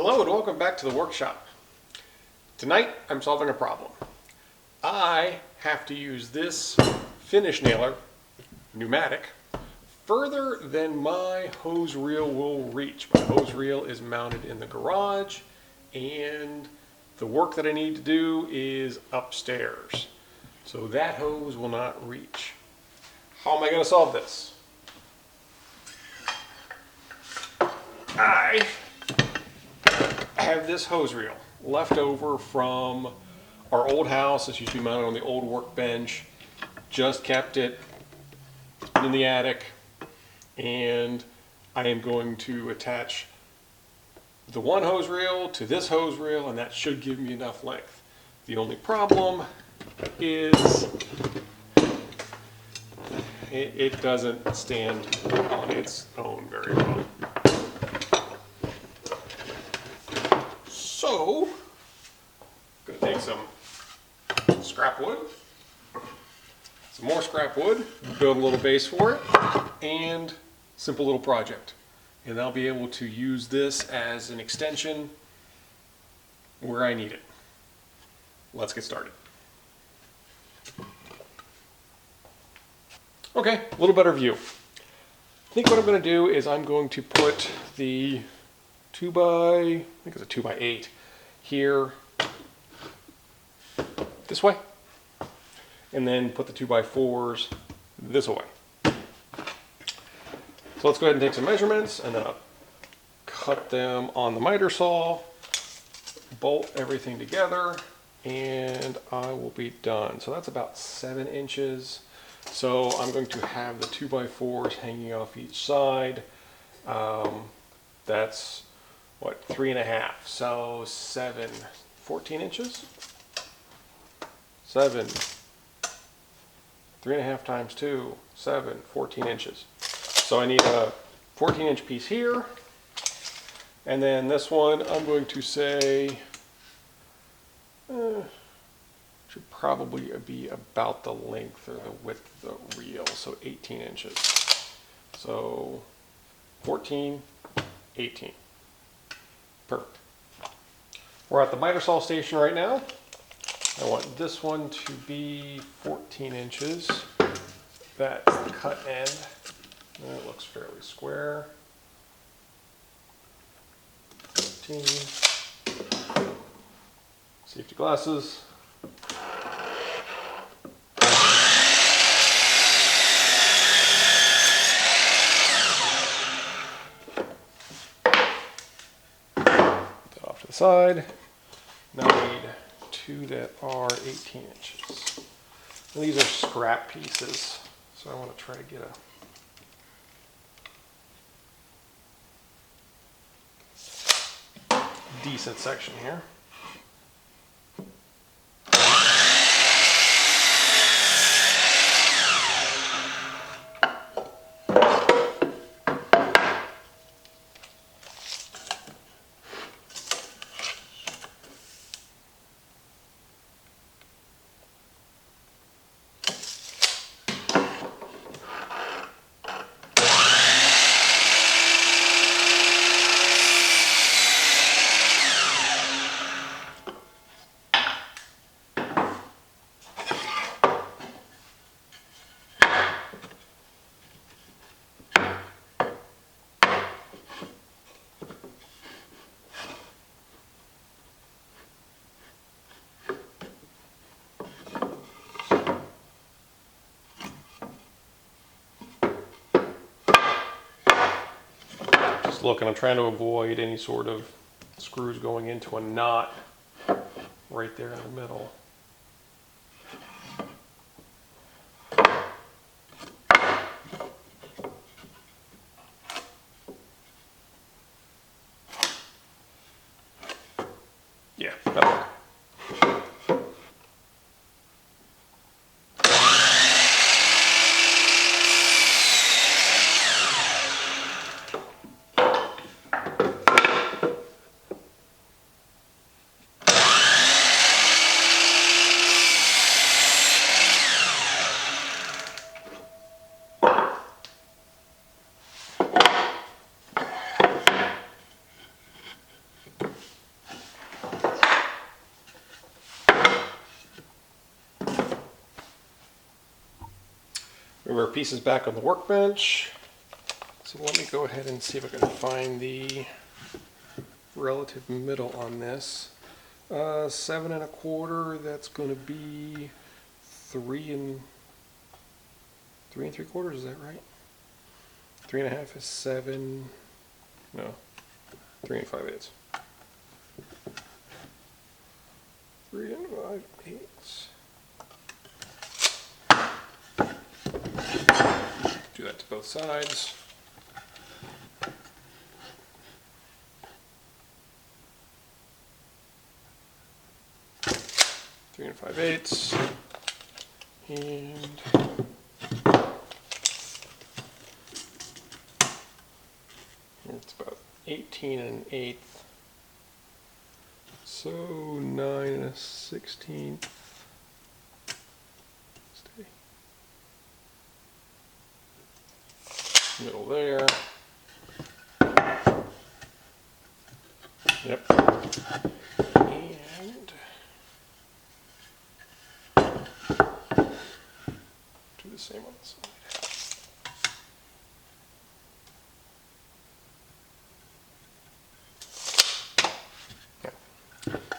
Hello and welcome back to the workshop. Tonight I'm solving a problem. I have to use this finish nailer, pneumatic, further than my hose reel will reach. My hose reel is mounted in the garage and the work that I need to do is upstairs. So that hose will not reach. How am I going to solve this? I have this hose reel left over from our old house. It's usually mounted on the old workbench. Just kept it. It's been in the attic, and I am going to attach the one hose reel to this hose reel, and that should give me enough length. The only problem is it doesn't stand on its own very well. So, I'm going to take some scrap wood, some more scrap wood, build a little base for it, and simple little project. And I'll be able to use this as an extension where I need it. Let's get started. Okay, a little better view. I think what I'm going to do is I'm going to put the I think it's a 2x8 here this way, and then put the 2x4s this way. So let's go ahead and take some measurements, and then I'll cut them on the miter saw, bolt everything together, and I will be done. So that's about 7 inches. So I'm going to have the 2x4s hanging off each side. That's what, 3.5, so 14 inches? 3.5 times 2, 14 inches. So I need a 14-inch piece here, and then this one I'm going to say should probably be about the length or the width of the reel, so 18 inches. So 14, 18. Perfect. We're at the miter saw station right now. I want this one to be 14 inches. That's the cut end. And it looks fairly square. 14. Safety glasses. Side. Now I need 2 that are 18 inches. And these are scrap pieces, so I want to try to get a decent section here. Looking, I'm trying to avoid any sort of screws going into a knot right there in the middle. Yeah, that'll work. pieces back on the workbench. So let me go ahead and see if I can find the relative middle on this. 7 1/4, that's going to be 3 3 3/4, is that right? 3 1/2 is 7, no, 3 5/8. 3 5/8. Do that to both sides. Three and 5/8, and it's about 18 1/8. So 9 1/16. Stay. Middle there. Yep. And do the same on the side.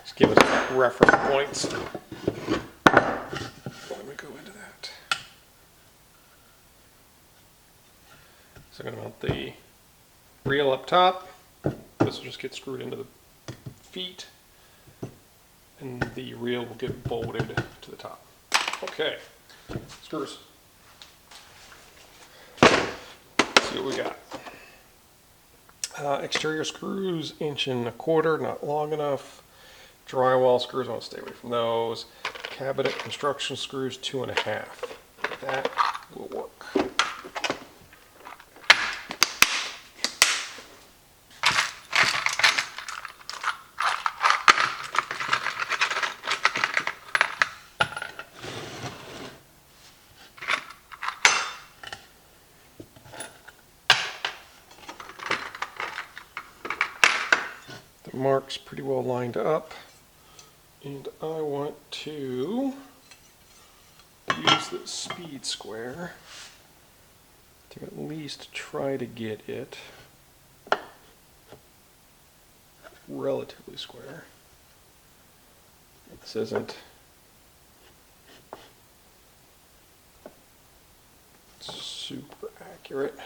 Just give us reference points. Let me go into that. So I'm going to mount the reel up top. This will just get screwed into the feet, and the reel will get bolted to the top. Okay, screws. Let's see what we got. Exterior screws, 1 1/4, not long enough. Drywall screws, I want to stay away from those. Cabinet construction screws, 2 1/2. That will work. The mark's pretty well lined up, and I want to use this speed square to at least try to get it relatively square. This isn't super accurate.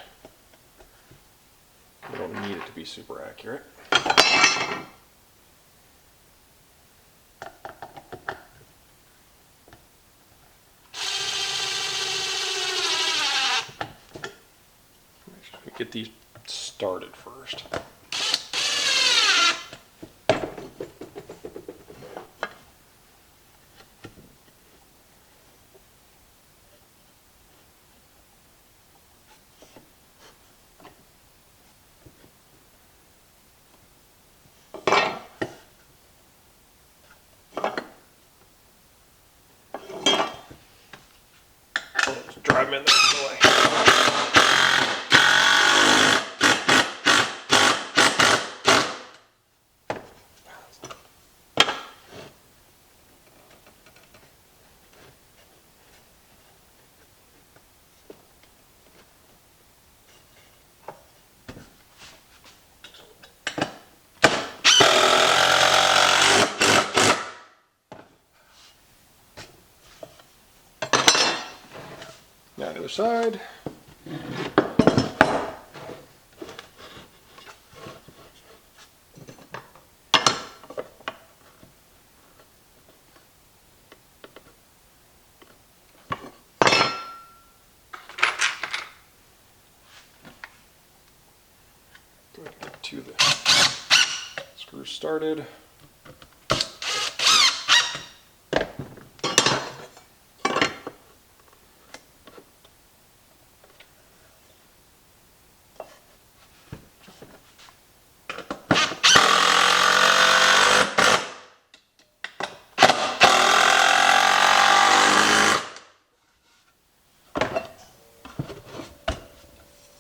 We don't need it to be super accurate. Get these started first. Let's drive them in this way. Now the other side. Go ahead and get to the screws started.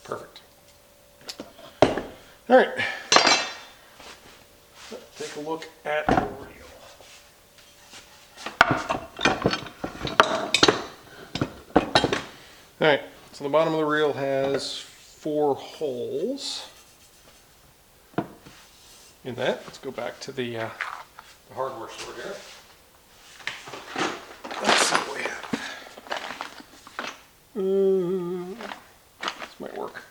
Perfect. All right. Let's take a look at the reel. All right. So the bottom of the reel has 4 holes in that. Let's go back to the hardware store here. Let's see what we have. This might work.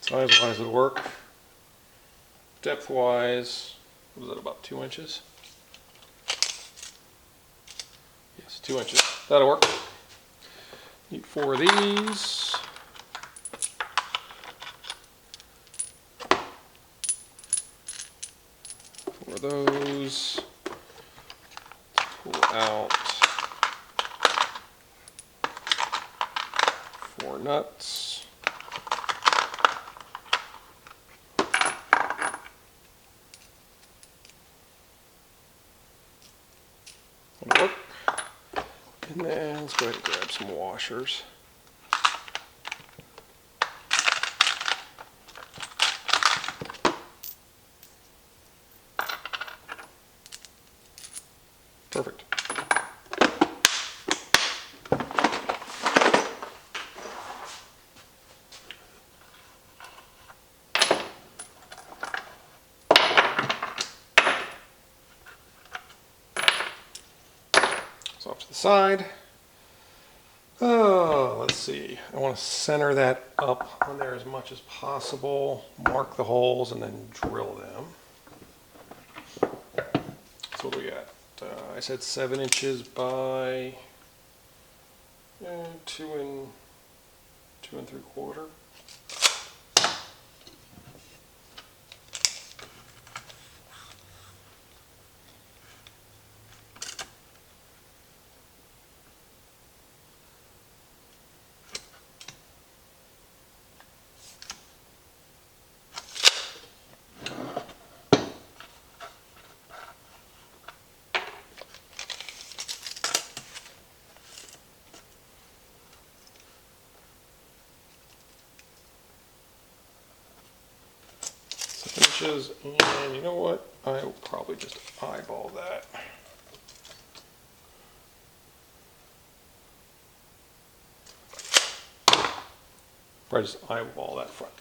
Size-wise would work. Depth-wise, what is that, about 2 inches? Yes, 2 inches. That'll work. Need 4 of these. Four of those. Pull out 4 nuts. That'll work. And then let's go ahead and grab some washers. Perfect. So off to the side. Oh, let's see. I want to center that up on there as much as possible. Mark the holes and then drill them. So what do we got? I said 7 inches by 2 and 3/4. Inches, and you know what? I will probably just eyeball that. Probably just eyeball that front.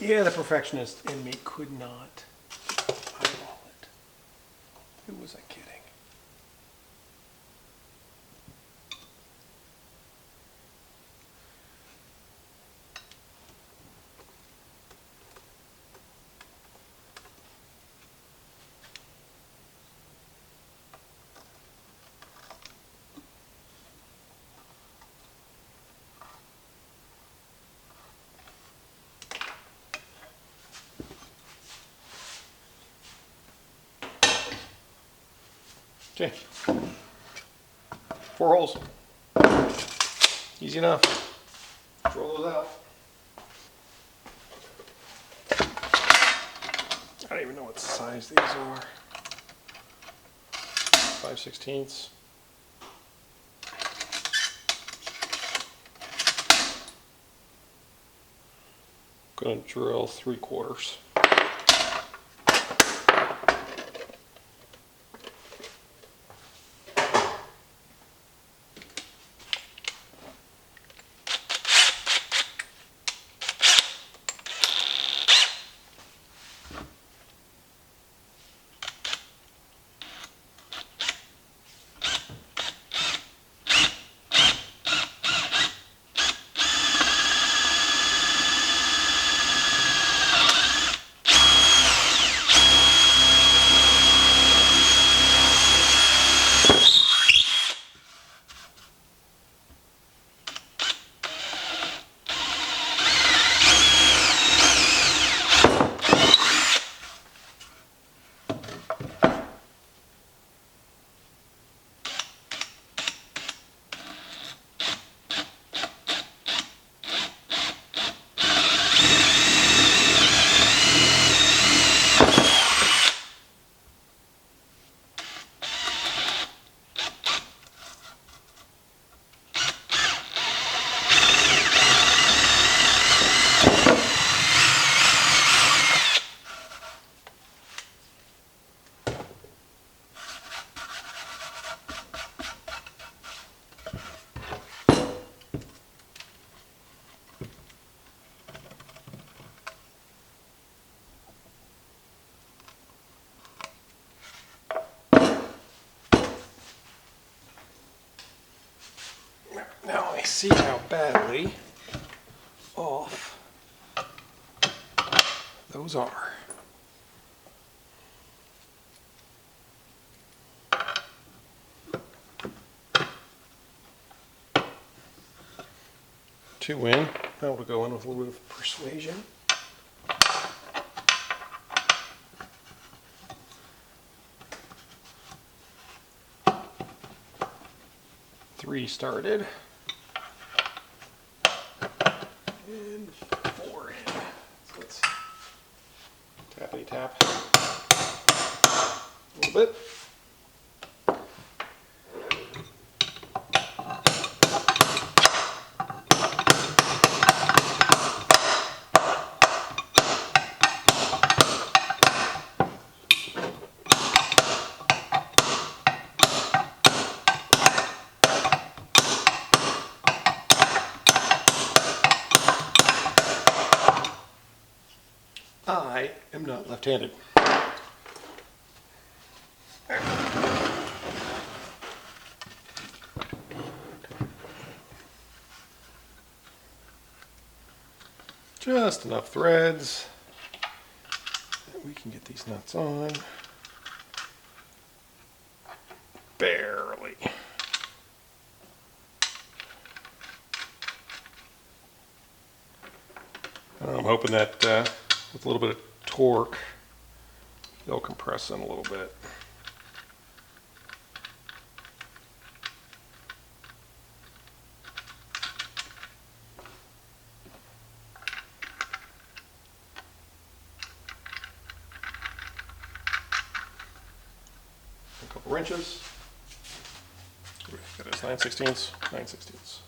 Yeah, the perfectionist in me could not eyeball it. Who was I kidding? Okay, 4 holes. Easy enough. Roll those out. I don't even know what size these are. 5/16. Gonna drill 3/4. Now I see how badly off those are. Two in. Now we'll go in with a little bit of persuasion. Three started. And four in. So let's tappity tap a little bit. I am not left-handed. Just enough threads that we can get these nuts on. Barely. I'm hoping that with a little bit of torque, they'll compress in a little bit. A couple wrenches. That is 9/16, 9/16.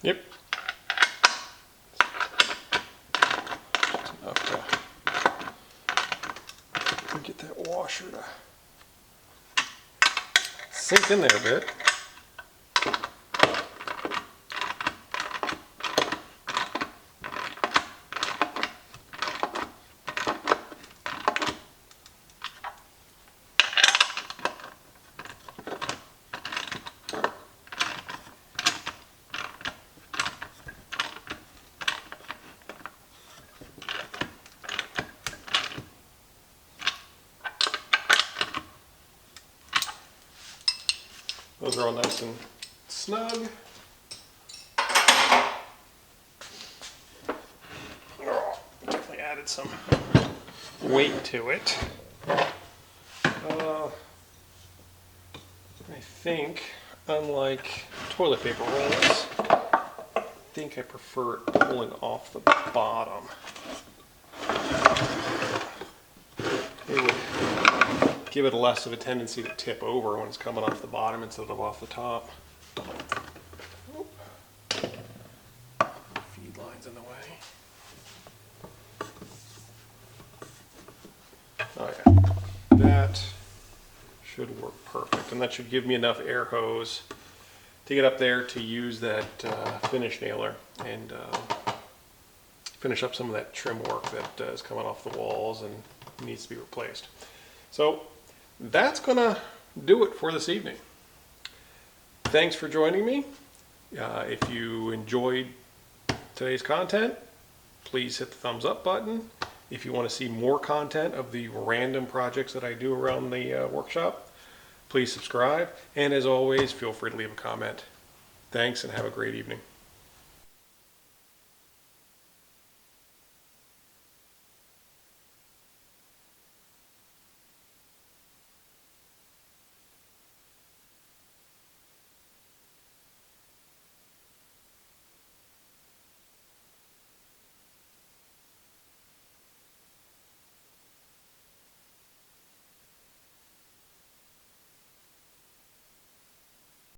Yep. Just enough to get that washer to sink in there a bit. Those are all nice and snug. Oh, definitely added some weight to it. I think, unlike toilet paper rolls, I think I prefer it pulling off the bottom. It would give it less of a tendency to tip over when it's coming off the bottom instead of off the top. Oop. Feed line's in the way. Oh yeah, that should work perfect, and that should give me enough air hose to get up there to use that finish nailer and finish up some of that trim work that is coming off the walls and needs to be replaced. So that's gonna do it for this evening. Thanks for joining me. If you enjoyed today's content, please hit the thumbs up button. If you want to see more content of the random projects that I do around the workshop, please subscribe. And as always, feel free to leave a comment. Thanks and have a great evening.